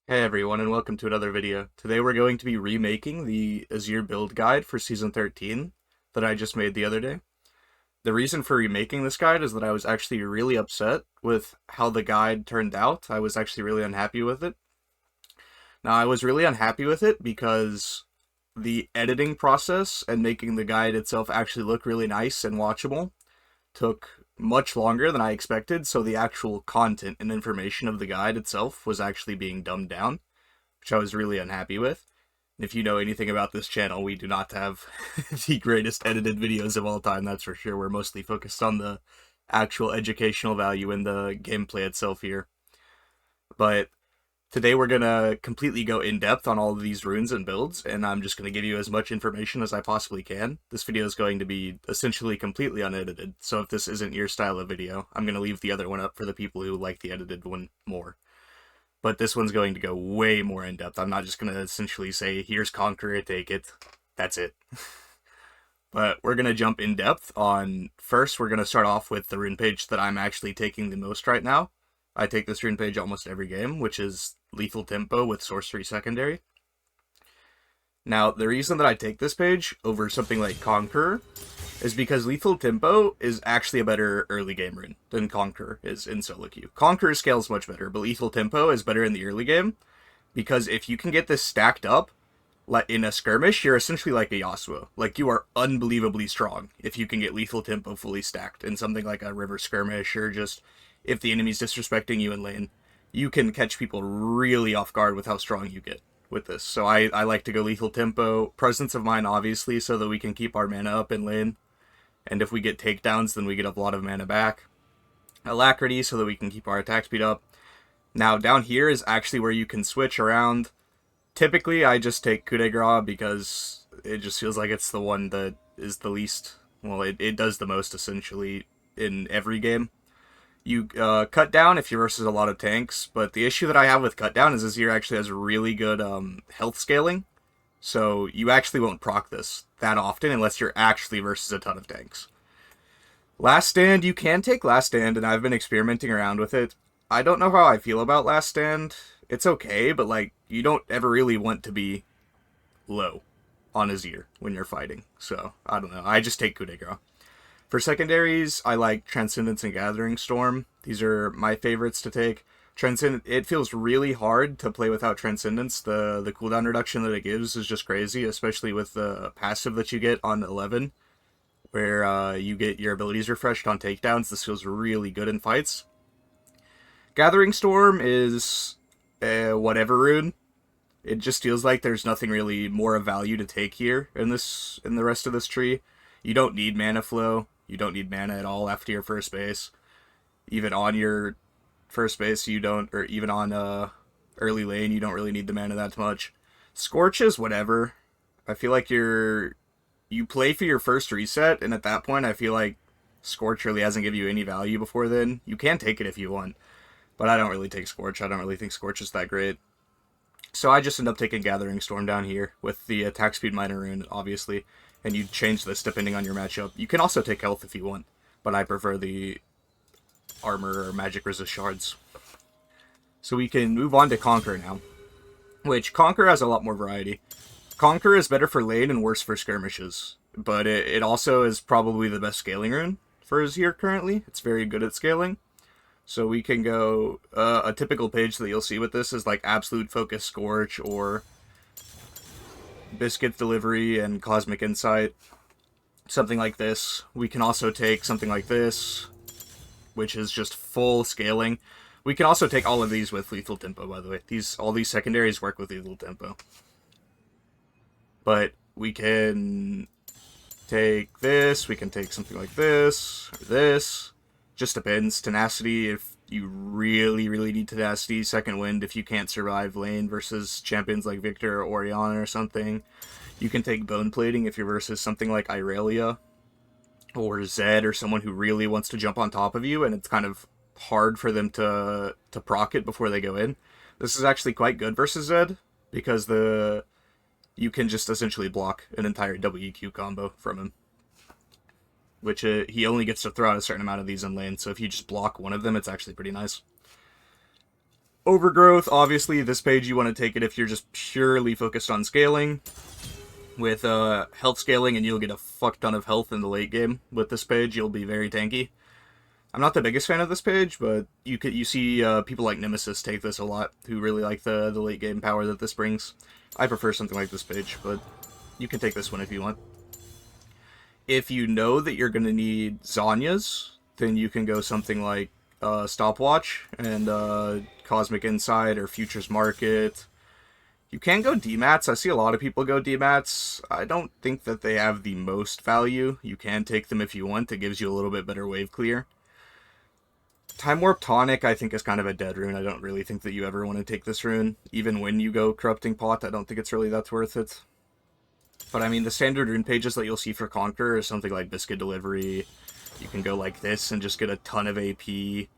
Hey everyone, and welcome to another video. Today we're going to be remaking the Azir build guide for Season 13 that I just made the other day. The reason for remaking this guide is that I was actually really upset with how the guide turned out. I was actually really unhappy with it. Now, I was really unhappy with it because the editing process and making the guide itself actually look really nice and watchable took much longer than I expected, so the actual content and information of the guide itself was actually being dumbed down, which I was really unhappy with. If you know anything about this channel, we do not have the greatest edited videos of all time, that's for sure. We're mostly focused on the actual educational value in the gameplay itself here. But today we're going to completely go in depth on all of these runes and builds, and I'm just going to give you as much information as I possibly can. This video is going to be essentially completely unedited, so if this isn't your style of video, I'm going to leave the other one up for the people who like the edited one more. But this one's going to go way more in depth. I'm not just going to essentially say, here's Conqueror, take it. That's it. But we're going to jump in depth on, first we're going to start off with the rune page that I'm actually taking the most right now. I take this rune page almost every game, which is Lethal Tempo with Sorcery Secondary. Now, the reason that I take this page over something like Conqueror is because Lethal Tempo is actually a better early game rune than Conqueror is in solo queue. Conqueror scales much better, but Lethal Tempo is better in the early game because if you can get this stacked up like in a skirmish, you're essentially like a Yasuo. Like, you are unbelievably strong if you can get Lethal Tempo fully stacked in something like a river skirmish, or just if the enemy's disrespecting you in lane. You can catch people really off guard with how strong you get with this. So I like to go Lethal Tempo. Presence of Mind, obviously, so that we can keep our mana up in lane. And if we get takedowns, then we get a lot of mana back. Alacrity, so that we can keep our attack speed up. Now, down here is actually where you can switch around. Typically, I just take coup de grace because it just feels like it's the one that is the least... Well, it does the most, essentially, in every game. You cut down if you're versus a lot of tanks, but the issue that I have with cut down is Azir actually has really good health scaling, so you actually won't proc this that often unless you're actually versus a ton of tanks. Last Stand, you can take Last Stand, and I've been experimenting around with it. I don't know how I feel about Last Stand. It's okay, but like, you don't ever really want to be low on Azir when you're fighting, so I don't know. I just take coup de grace. For secondaries, I like Transcendence and Gathering Storm. These are my favorites to take. It feels really hard to play without Transcendence. The cooldown reduction that it gives is just crazy, especially with the passive that you get on 11, where you get your abilities refreshed on takedowns. This feels really good in fights. Gathering Storm is whatever rune. It just feels like there's nothing really more of value to take here in the rest of this tree. You don't need mana flow. You don't need mana at all after your first base. Even on your first base, you don't, or even on early lane, you don't really need the mana that much. Scorch is whatever. I feel like you play for your first reset, and at that point, I feel like Scorch really hasn't given you any value before then. You can take it if you want, but I don't really take Scorch. I don't really think Scorch is that great. So I just end up taking Gathering Storm down here with the attack speed minor rune, obviously, and you change this depending on your matchup. You can also take health if you want, but I prefer the armor or magic resist shards. So we can move on to Conqueror now, which Conqueror has a lot more variety. Conqueror is better for lane and worse for skirmishes, but it also is probably the best scaling rune for Azir currently. It's very good at scaling. So we can go, a typical page that you'll see with this is like Absolute Focus Scorch or Biscuit Delivery and Cosmic Insight. Something like this. We can also take something like this, which is just full scaling. We can also take all of these with Lethal Tempo, by the way. All these secondaries work with Lethal Tempo. But we can take this, we can take something like this, or this. Just depends. Tenacity, if you really, really need Tenacity. Second Wind, if you can't survive lane versus champions like Victor or Orianna or something. You can take Bone Plating if you're versus something like Irelia or Zed, or someone who really wants to jump on top of you, and it's kind of hard for them to proc it before they go in. This is actually quite good versus Zed, because you can just essentially block an entire WQ combo from him. Which he only gets to throw out a certain amount of these in lane, so if you just block one of them, it's actually pretty nice. Overgrowth, obviously, this page you want to take it if you're just purely focused on scaling. With health scaling, and you'll get a fuck ton of health in the late game. With this page, you'll be very tanky. I'm not the biggest fan of this page, but you see people like Nemesis take this a lot, who really like the late game power that this brings. I prefer something like this page, but you can take this one if you want. If you know that you're going to need Zanyas, then you can go something like Stopwatch and Cosmic Insight or Futures Market. You can go DMATs. I see a lot of people go DMATs. I don't think that they have the most value. You can take them if you want. It gives you a little bit better wave clear. Time Warp Tonic, I think, is kind of a dead rune. I don't really think that you ever want to take this rune. Even when you go Corrupting Pot, I don't think it's really that worth it. But I mean, the standard rune pages that you'll see for Conqueror is something like Biscuit Delivery. You can go like this and just get a ton of AP. You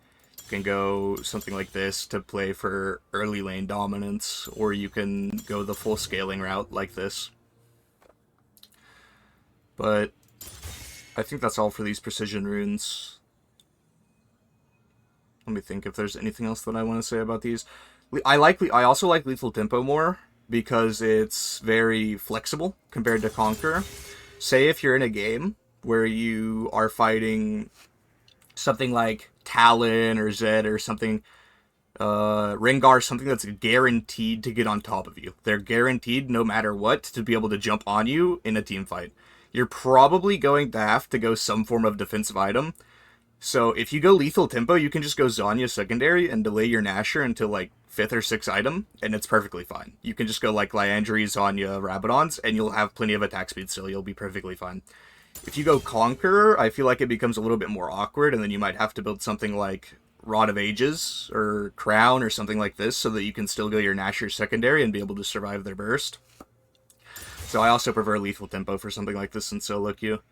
can go something like this to play for early lane dominance, or you can go the full scaling route like this. But I think that's all for these precision runes. Let me think if there's anything else that I want to say about these. I also like Lethal Tempo more because it's very flexible compared to Conqueror. Say if you're in a game where you are fighting something like Talon or Zed or something, Rengar, something that's guaranteed to get on top of you. They're guaranteed, no matter what, to be able to jump on you in a team fight. You're probably going to have to go some form of defensive item. So if you go Lethal Tempo, you can just go Zanya secondary and delay your Nasher until like 5th or 6th item, and it's perfectly fine. You can just go like Liandry, Zanya, Rabadons, and you'll have plenty of attack speed still. You'll be perfectly fine. If you go Conqueror, I feel like it becomes a little bit more awkward, and then you might have to build something like Rod of Ages or Crown or something like this so that you can still go your Nasher secondary and be able to survive their burst. So I also prefer Lethal Tempo for something like this in solo queue,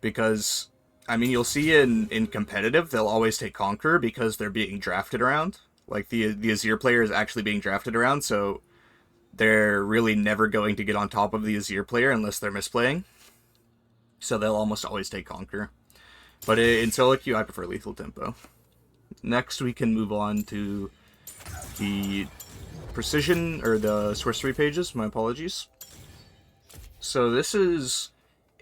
because I mean, you'll see in competitive, they'll always take Conqueror because they're being drafted around. Like, the Azir player is actually being drafted around, so they're really never going to get on top of the Azir player unless they're misplaying. So they'll almost always take Conqueror. But in solo queue, I prefer Lethal Tempo. Next, we can move on to the Precision, or the Sorcery pages. My apologies. So this is...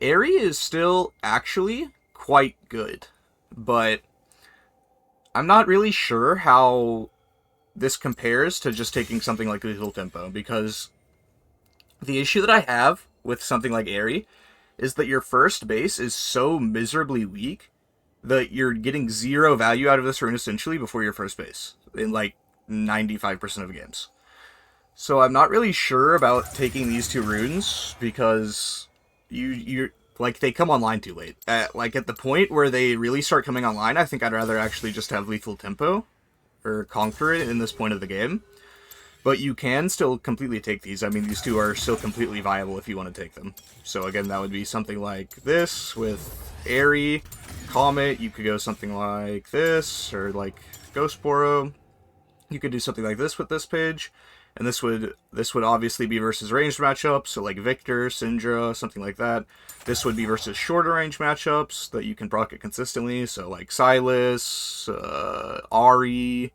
Airy is still actually quite good, but I'm not really sure how this compares to just taking something like Lethal Tempo, because the issue that I have with something like Airy is that your first base is so miserably weak that you're getting zero value out of this rune essentially before your first base in like 95% of games. So I'm not really sure about taking these two runes because you're like, they come online too late. At the point where they really start coming online, I think I'd rather actually just have Lethal Tempo or Conquer it in this point of the game. But you can still completely take these. I mean, these two are still completely viable if you want to take them. So again, that would be something like this with Airy, Comet. You could go something like this, or like Ghost Boro. You could do something like this with this page. And this would obviously be versus ranged matchups, so like Victor, Syndra, something like that. This would be versus shorter range matchups that you can proc it consistently, so like Sylas, Ahri,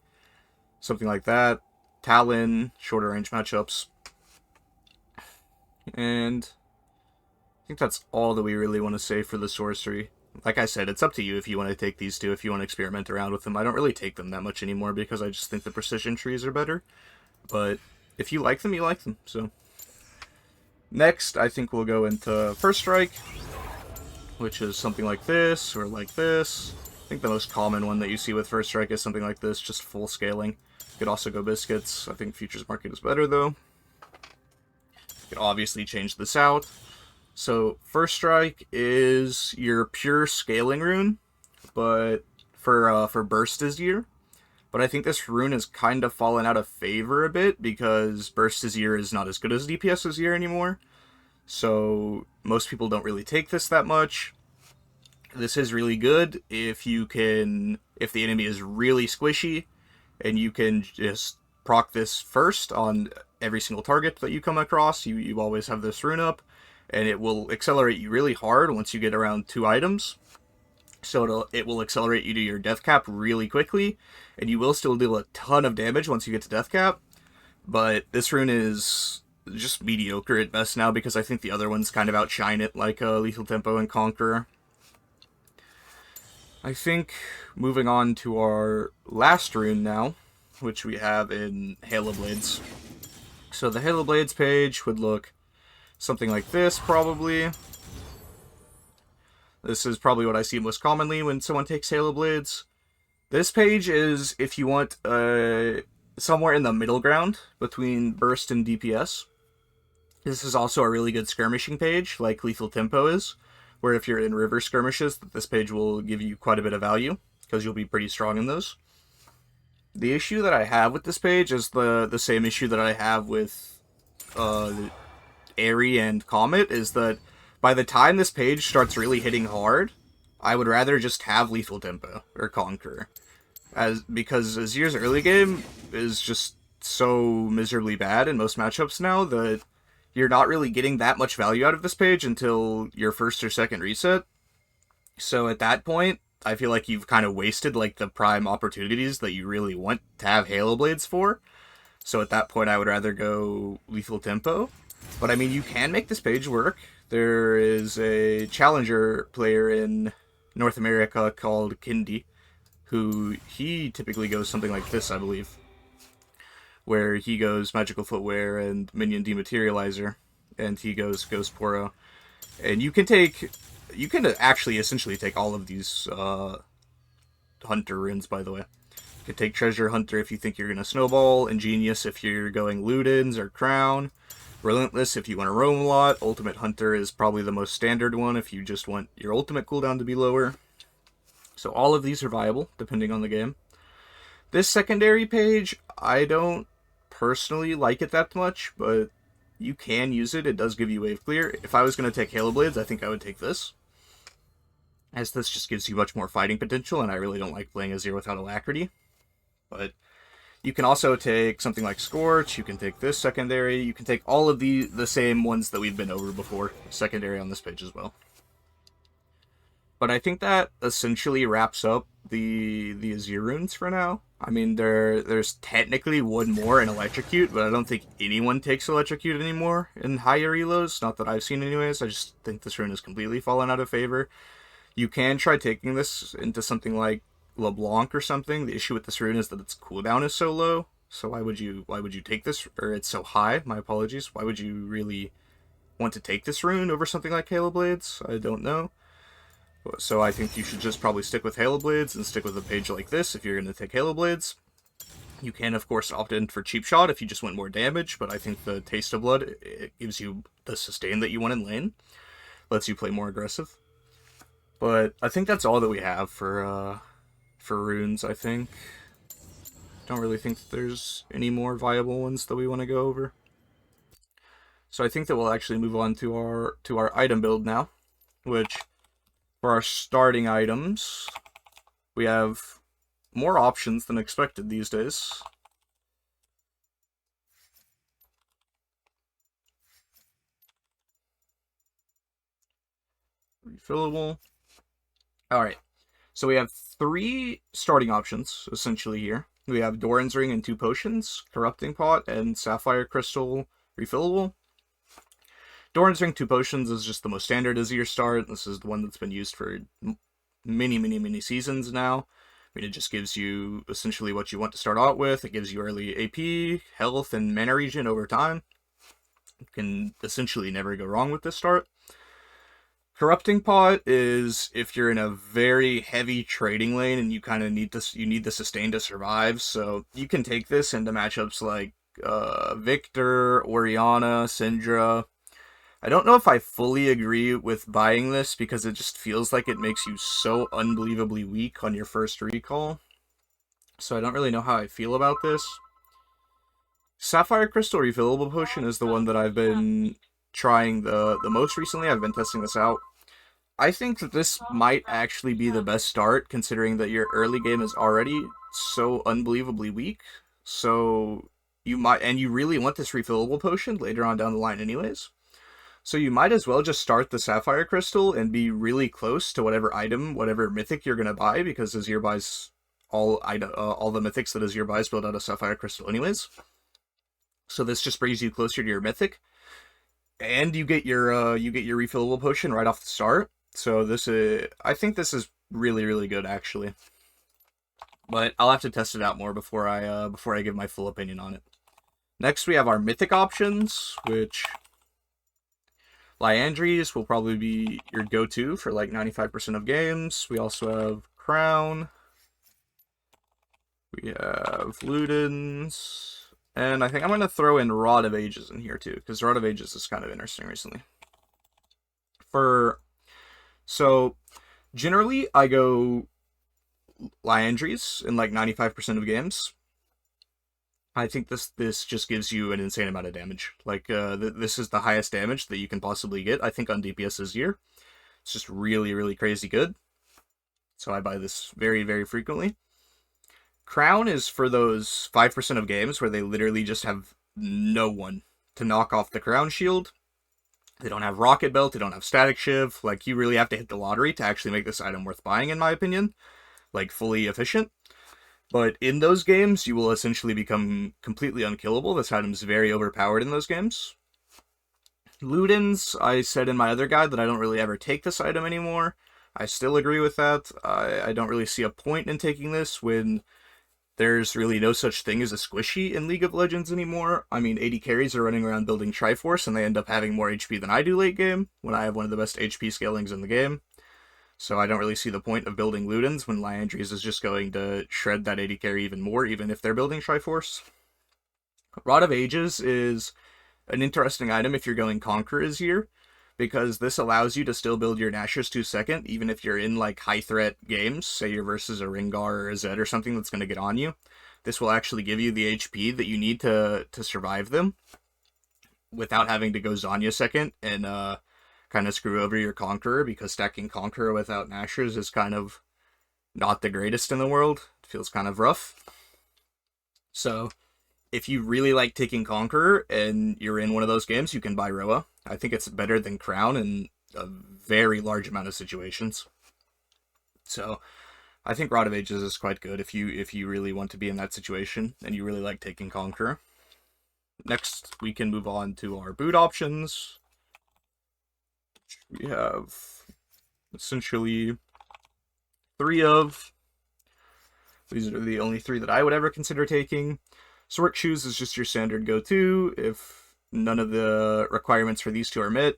something like that. Talon, shorter range matchups. And I think that's all that we really want to say for the Sorcery. Like I said, it's up to you if you want to take these two, if you want to experiment around with them. I don't really take them that much anymore because I just think the precision trees are better. But if you like them, you like them. So next, I think we'll go into First Strike, which is something like this or like this. I think the most common one that you see with First Strike is something like this, just full scaling. You could also go Biscuits. I think Futures Market is better though. You could obviously change this out. So First Strike is your pure scaling rune, but for Burst Azir. But I think this rune has kind of fallen out of favor a bit because Burst Azir is not as good as DPS Azir anymore. So most people don't really take this that much. This is really good if the enemy is really squishy, and you can just proc this first on every single target that you come across. You always have this rune up, and it will accelerate you really hard once you get around 2 items. So it will accelerate you to your death cap really quickly, and you will still deal a ton of damage once you get to death cap. But this rune is just mediocre at best now because I think the other ones kind of outshine it, like Lethal Tempo and Conqueror. I think moving on to our last rune now, which we have in Halo Blades. So the Halo Blades page would look something like this, probably. This is probably what I see most commonly when someone takes Halo Blades. This page is if you want somewhere in the middle ground between burst and DPS. This is also a really good skirmishing page, like Lethal Tempo is, where if you're in river skirmishes, this page will give you quite a bit of value, because you'll be pretty strong in those. The issue that I have with this page is the same issue that I have with Airy and Comet, is that by the time this page starts really hitting hard, I would rather just have Lethal Tempo or Conqueror. Because Azir's early game is just so miserably bad in most matchups now that you're not really getting that much value out of this page until your first or second reset. So at that point, I feel like you've kind of wasted like the prime opportunities that you really want to have Halo Blades for. So at that point, I would rather go Lethal Tempo. But I mean, you can make this page work. There is a challenger player in North America called Kindy, who he typically goes something like this, I believe, where he goes Magical Footwear and Minion Dematerializer, and he goes Ghost Poro. And you can actually essentially take all of these Hunter runes, by the way. You can take Treasure Hunter if you think you're going to snowball, Ingenious if you're going Ludens or Crown, Relentless if you want to roam a lot, Ultimate Hunter is probably the most standard one if you just want your ultimate cooldown to be lower. So all of these are viable, depending on the game. This secondary page, I don't personally like it that much, but you can use it. It does give you wave clear. If I was going to take Halo Blades, I think I would take this, as this just gives you much more fighting potential, and I really don't like playing Azir without Alacrity. But you can also take something like Scorch, you can take this secondary, you can take all of the same ones that we've been over before, secondary on this page as well. But I think that essentially wraps up the Azir runes for now. I mean, there's technically one more in Electrocute, but I don't think anyone takes Electrocute anymore in higher elos. Not that I've seen anyways. I just think this rune has completely fallen out of favor. You can try taking this into something like LeBlanc or something. The issue with this rune is that its cooldown is so low. So why would you take this? Or it's so high, my apologies. Why would you really want to take this rune over something like Halo Blades? I don't know. So I think you should just probably stick with Halo Blades and stick with a page like this if you're going to take Halo Blades. You can, of course, opt in for Cheap Shot if you just want more damage, but I think the Taste of Blood, it gives you the sustain that you want in lane. Lets you play more aggressive. But I think that's all that we have for runes, I think. Don't really think that there's any more viable ones that we want to go over. So I think that we'll actually move on to our item build now, which, for our starting items, we have more options than expected these days. Refillable. Alright, so we have 3 starting options, essentially, here. We have Doran's Ring and 2 potions, Corrupting Pot, and Sapphire Crystal refillable. Doran's Ring 2 potions is just the most standard Azir start. This is the one that's been used for many seasons now. I mean, it just gives you essentially what you want to start out with. It gives you early AP, health, and mana regen over time. You can essentially never go wrong with this start. Corrupting Pot is if you're in a very heavy trading lane and you kind of need the sustain to survive. So you can take this into matchups like Victor, Orianna, Syndra. I don't know if I fully agree with buying this because it just feels like it makes you so unbelievably weak on your first recall. So I don't really know how I feel about this. Sapphire Crystal Refillable Potion is the one that I've been trying the most recently. I've been testing this out. I think that this might actually be the best start, considering that your early game is already so unbelievably weak. So you might, and you really want this refillable potion later on down the line anyways. So you might as well just start the Sapphire Crystal and be really close to whatever item, whatever mythic you're gonna buy, because Azir buys all the mythics that Azir buys build out of Sapphire Crystal anyways. So this just brings you closer to your mythic, and you get your refillable potion right off the start. So I think this is really really good actually, but I'll have to test it out more before I give my full opinion on it. Next we have our mythic options, which Liandry's will probably be your go-to for like 95% of games. We also have Crown. We have Ludens. And I think I'm going to throw in Rod of Ages in here too, because Rod of Ages is kind of interesting recently. So, generally, I go Liandry's in like 95% of games. I think this just gives you an insane amount of damage. Like, this is the highest damage that you can possibly get, I think, on DPS this year. It's just really, really crazy good. So I buy this very, very frequently. Crown is for those 5% of games where they literally just have no one to knock off the Crown Shield. They don't have Rocket Belt, they don't have Static Shiv. Like, you really have to hit the lottery to actually make this item worth buying, in my opinion. Like, fully efficient. But in those games, you will essentially become completely unkillable. This item's very overpowered in those games. Ludens, I said in my other guide that I don't really ever take this item anymore. I still agree with that. I don't really see a point in taking this when there's really no such thing as a squishy in League of Legends anymore. I mean, AD carries are running around building Triforce, and they end up having more HP than I do late game, when I have one of the best HP scalings in the game. So I don't really see the point of building Ludens when Liandry's is just going to shred that AD carry even more, even if they're building Triforce. Rod of Ages is an interesting item if you're going Conqueror Azir, because this allows you to still build your Nashor's 2-second, even if you're in like high threat games, say you're versus a Rengar or a Zed or something that's going to get on you. This will actually give you the HP that you need to survive them, without having to go Zanya second and kind of screw over your Conqueror, because stacking Conqueror without Nashor's is kind of not the greatest in the world. It feels kind of rough. So if you really like taking Conqueror and you're in one of those games, you can buy Roa. I think it's better than Crown in a very large amount of situations. So I think Rod of Ages is quite good if you really want to be in that situation and you really like taking Conqueror. Next, we can move on to our boot options. We have essentially 3 of. These are the only 3 that I would ever consider taking. Sword Shoes is just your standard go-to if none of the requirements for these 2 are met.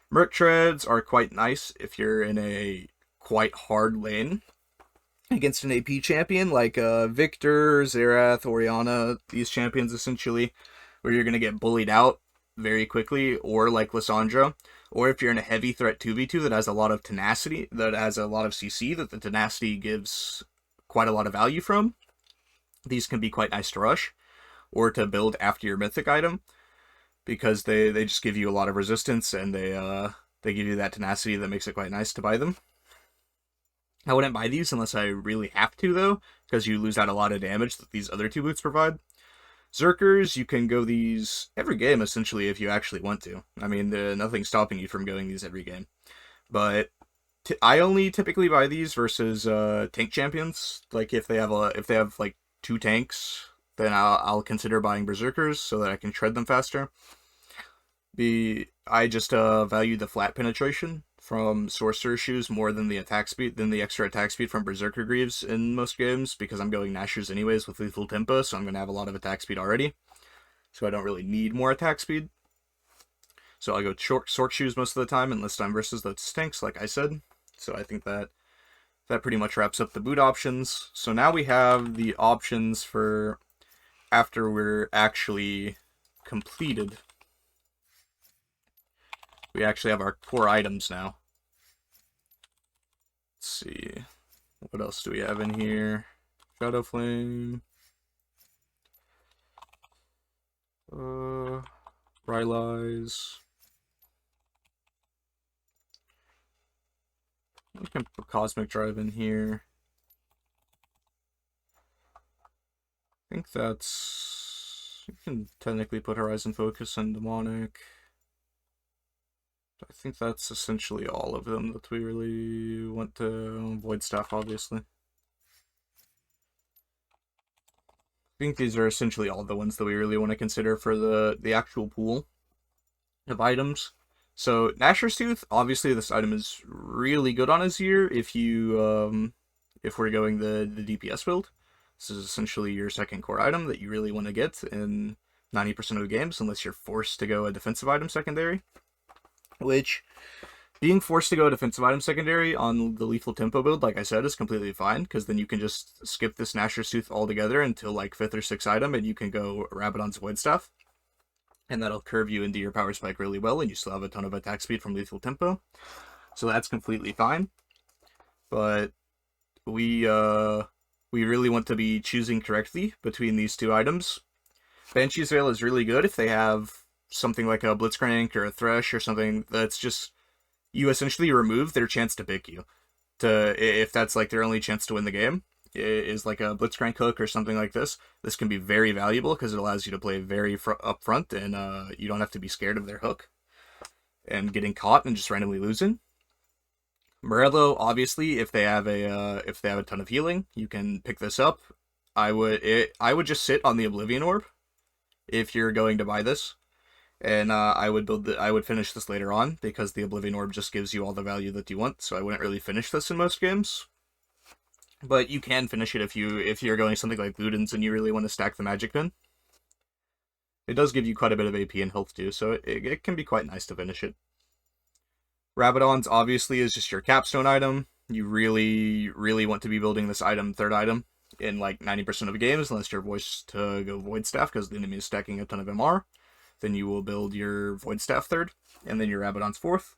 Merc Treads are quite nice if you're in a quite hard lane against an AP champion like Victor, Xerath, Orianna, these champions essentially, where you're going to get bullied out very quickly, or like Lissandra, or if you're in a heavy threat 2v2 that has a lot of tenacity, that has a lot of CC, that the tenacity gives quite a lot of value from. These can be quite nice to rush, or to build after your mythic item, because they just give you a lot of resistance, and they give you that tenacity that makes it quite nice to buy them. I wouldn't buy these unless I really have to, though, because you lose out a lot of damage that these other 2 boots provide. Zerkers, you can go these every game, essentially, if you actually want to. I mean, nothing's stopping you from going these every game. But I only typically buy these versus tank champions. Like, if they have like 2 tanks, then I'll consider buying Berserkers so that I can shred them faster. I just value the flat penetration from Sorcerer Shoes more than the extra attack speed from Berserker Greaves in most games, because I'm going Nashor's anyways with Lethal Tempo, so I'm going to have a lot of attack speed already. So I don't really need more attack speed. So I go Sword Shoes most of the time, unless I'm versus those tanks, like I said. So I think that pretty much wraps up the boot options. So now we have the options for after we're actually completed. We actually have our core items now. Let's see. What else do we have in here? Shadow Flame. Rylai's. We can put Cosmic Drive in here. I think that's... You can technically put Horizon Focus and Demonic. I think that's essentially all of them that we really want to Void Staff, obviously. I think these are essentially all the ones that we really want to consider for the actual pool of items. So Gnasher's Tooth, obviously this item is really good on Azir if we're going the DPS build. This is essentially your second core item that you really want to get in 90% of the games, unless you're forced to go a defensive item secondary. Which, being forced to go a defensive item secondary on the lethal tempo build, like I said, is completely fine, because then you can just skip this Gnasher's Tooth altogether until like 5th or 6th item, and you can go Rabadon's Void Staff. And that'll curve you into your power spike really well, and you still have a ton of attack speed from lethal tempo. So that's completely fine. But we really want to be choosing correctly between these two items. Banshee's Veil is really good if they have something like a Blitzcrank or a Thresh or something that's just, you essentially remove their chance to pick you. If that's like their only chance to win the game, is like a Blitzcrank hook or something like this. This can be very valuable because it allows you to play very up front, and you don't have to be scared of their hook and getting caught and just randomly losing. Morello, obviously, if they have a ton of healing, you can pick this up. I would just sit on the Oblivion Orb if you're going to buy this, and I would finish this later on because the Oblivion Orb just gives you all the value that you want. So I wouldn't really finish this in most games. But you can finish it if you're going something like Ludens and you really want to stack the magic pin. It does give you quite a bit of AP and health too, so it can be quite nice to finish it. Rabadon's obviously is just your capstone item. You really, really want to be building this item, third item, in like 90% of the games, unless you're forced to go Void Staff because the enemy is stacking a ton of MR. Then you will build your Void Staff third, and then your Rabadon's fourth.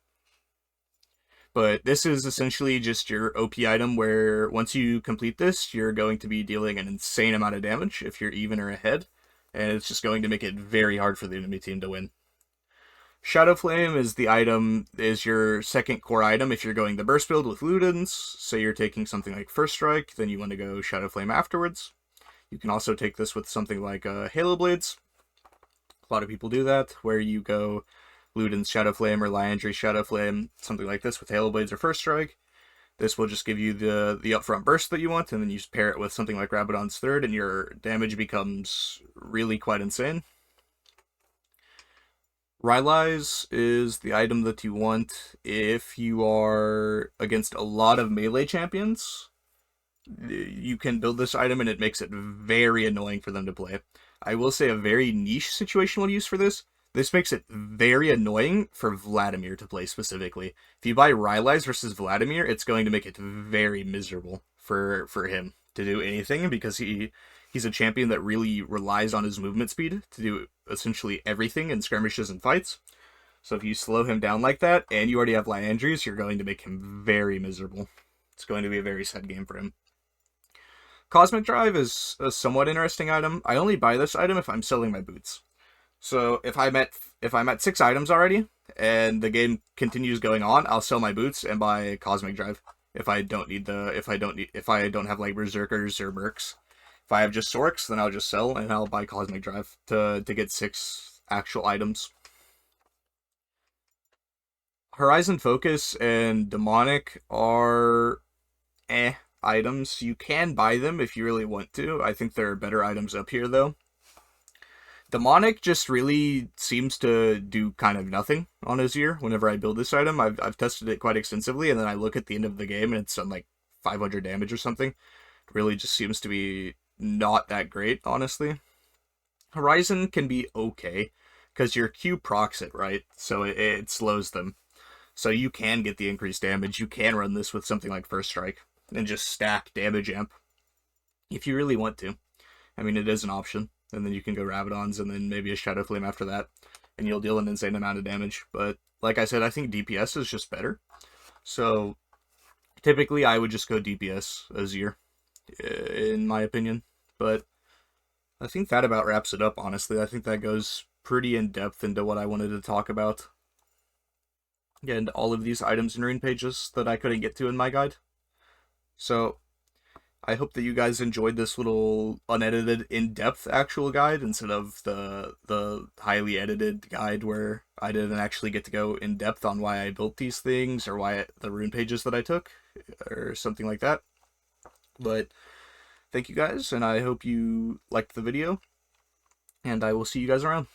But this is essentially just your OP item where once you complete this, you're going to be dealing an insane amount of damage if you're even or ahead, and it's just going to make it very hard for the enemy team to win. Shadow Flame is your second core item if you're going the burst build with Ludens. Say you're taking something like First Strike, then you want to go Shadow Flame afterwards. You can also take this with something like Halo Blades. A lot of people do that, where you go Luden's Shadow Flame or Liandry's Shadow Flame, something like this with Halo Blades or First Strike. This will just give you the upfront burst that you want, and then you just pair it with something like Rabadon's third, and your damage becomes really quite insane. Rylai's is the item that you want if you are against a lot of melee champions. You can build this item and it makes it very annoying for them to play. I will say a very niche situational use for this. This makes it very annoying for Vladimir to play specifically. If you buy Rylai's versus Vladimir, it's going to make it very miserable for him to do anything because he's a champion that really relies on his movement speed to do essentially everything in skirmishes and fights. So if you slow him down like that, and you already have Liandry's, you're going to make him very miserable. It's going to be a very sad game for him. Cosmic Drive is a somewhat interesting item. I only buy this item if I'm selling my boots. So if I'm at 6 items already, and the game continues going on, I'll sell my boots and buy Cosmic Drive. If I don't have like Berserkers or Mercs. If I have just Sorks, then I'll just sell and I'll buy Cosmic Drive to get 6 actual items. Horizon Focus and Demonic are items. You can buy them if you really want to. I think there are better items up here though. Demonic just really seems to do kind of nothing on Azir whenever I build this item. I've tested it quite extensively, and then I look at the end of the game and it's done like 500 damage or something. It really just seems to be not that great, honestly. Horizon can be okay, because your Q procs it, right? So it slows them. So you can get the increased damage. You can run this with something like First Strike and just stack damage amp if you really want to. I mean, it is an option. And then you can go Rabadon's and then maybe a Shadow Flame after that. And you'll deal an insane amount of damage. But like I said, I think DPS is just better. So typically I would just go DPS Azir, in my opinion. But I think that about wraps it up, honestly. I think that goes pretty in-depth into what I wanted to talk about. And all of these items and rune pages that I couldn't get to in my guide. So I hope that you guys enjoyed this little unedited, in-depth actual guide instead of the highly edited guide where I didn't actually get to go in depth on why I built these things or the rune pages that I took or something like that. But thank you guys, and I hope you liked the video, and I will see you guys around.